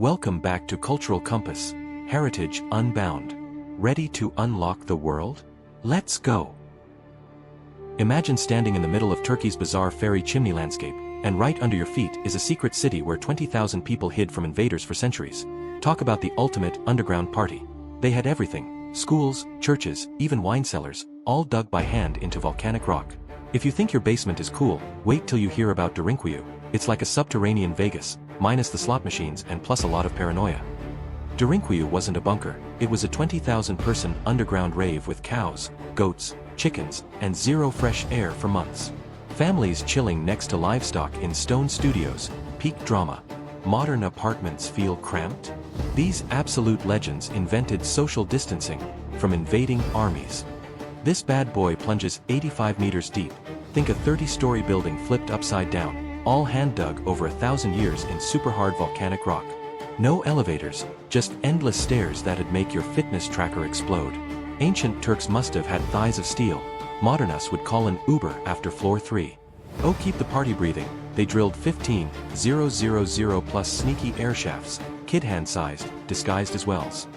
Welcome back to Cultural Compass, Heritage Unbound. Ready to unlock the world? Let's go! Imagine standing in the middle of Turkey's bizarre fairy chimney landscape, and right under your feet is a secret city where 20,000 people hid from invaders for centuries. Talk about the ultimate underground party. They had everything: schools, churches, even wine cellars, all dug by hand into volcanic rock. If you think your basement is cool, wait till you hear about Derinkuyu. It's like a subterranean Vegas, minus the slot machines and plus a lot of paranoia. Derinkuyu wasn't a bunker, it was a 20,000-person underground rave with cows, goats, chickens, and zero fresh air for months. Families chilling next to livestock in stone studios, peak drama. Modern apartments feel cramped? These absolute legends invented social distancing from invading armies. This bad boy plunges 85 meters deep. Think a 30-story building flipped upside down, all hand-dug over 1,000 years in super-hard volcanic rock. No elevators, just endless stairs that'd make your fitness tracker explode. Ancient Turks must have had thighs of steel. Modern us would call an Uber after floor 3. Oh, keep the party breathing. They drilled 15,000 plus sneaky air shafts, kid hand-sized, disguised as wells.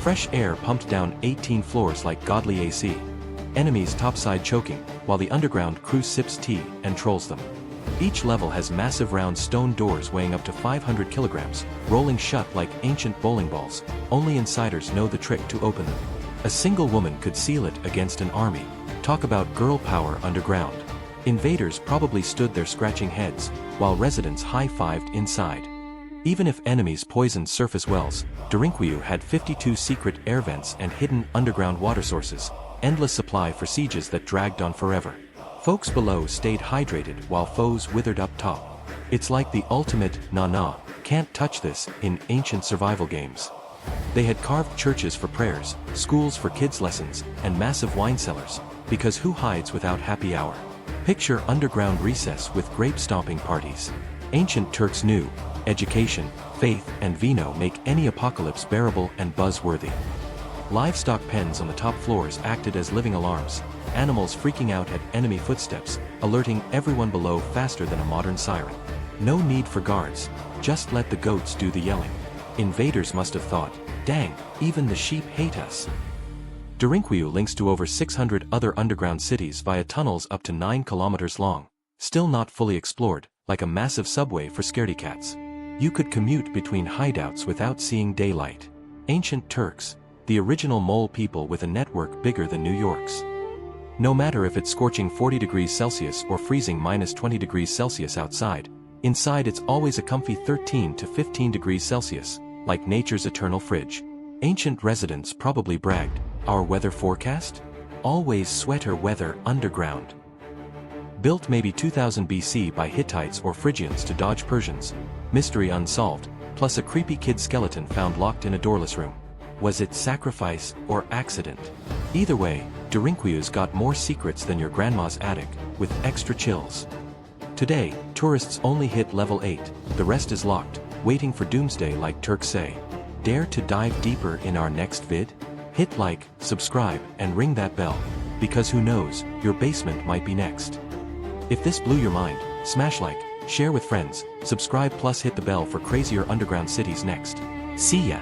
Fresh air pumped down 18 floors like godly AC. Enemies topside choking, while the underground crew sips tea and trolls them. Each level has massive round stone doors weighing up to 500 kilograms, rolling shut like ancient bowling balls. Only insiders know the trick to open them. A single woman could seal it against an army. Talk about girl power underground. Invaders probably stood there scratching heads, while residents high-fived inside. Even if enemies poisoned surface wells, Derinkuyu had 52 secret air vents and hidden underground water sources, endless supply for sieges that dragged on forever. Folks below stayed hydrated while foes withered up top. It's like the ultimate nah, can't touch this in ancient survival games. They had carved churches for prayers, schools for kids' lessons, and massive wine cellars, because who hides without happy hour? Picture underground recess with grape-stomping parties. Ancient Turks knew education, faith, and vino make any apocalypse bearable and buzzworthy. Livestock pens on the top floors acted as living alarms, animals freaking out at enemy footsteps, alerting everyone below faster than a modern siren. No need for guards, just let the goats do the yelling. Invaders must have thought, dang, even the sheep hate us. Derinkuyu links to over 600 other underground cities via tunnels up to 9 kilometers long, still not fully explored, like a massive subway for scaredy cats. You could commute between hideouts without seeing daylight. Ancient Turks, the original mole people with a network bigger than New York's. No matter if it's scorching 40 degrees Celsius or freezing minus 20 degrees Celsius outside, inside it's always a comfy 13 to 15 degrees Celsius, like nature's eternal fridge. Ancient residents probably bragged, our weather forecast? Always sweater weather underground. Built maybe 2000 BC by Hittites or Phrygians to dodge Persians. Mystery unsolved, plus a creepy kid skeleton found locked in a doorless room. Was it sacrifice or accident? Either way, Derinkuyu's got more secrets than your grandma's attic, with extra chills. Today, tourists only hit level 8, the rest is locked, waiting for doomsday like Turks say. Dare to dive deeper in our next vid? Hit like, subscribe, and ring that bell, because who knows, your basement might be next. If this blew your mind, smash like, share with friends, subscribe plus hit the bell for crazier underground cities next. See ya!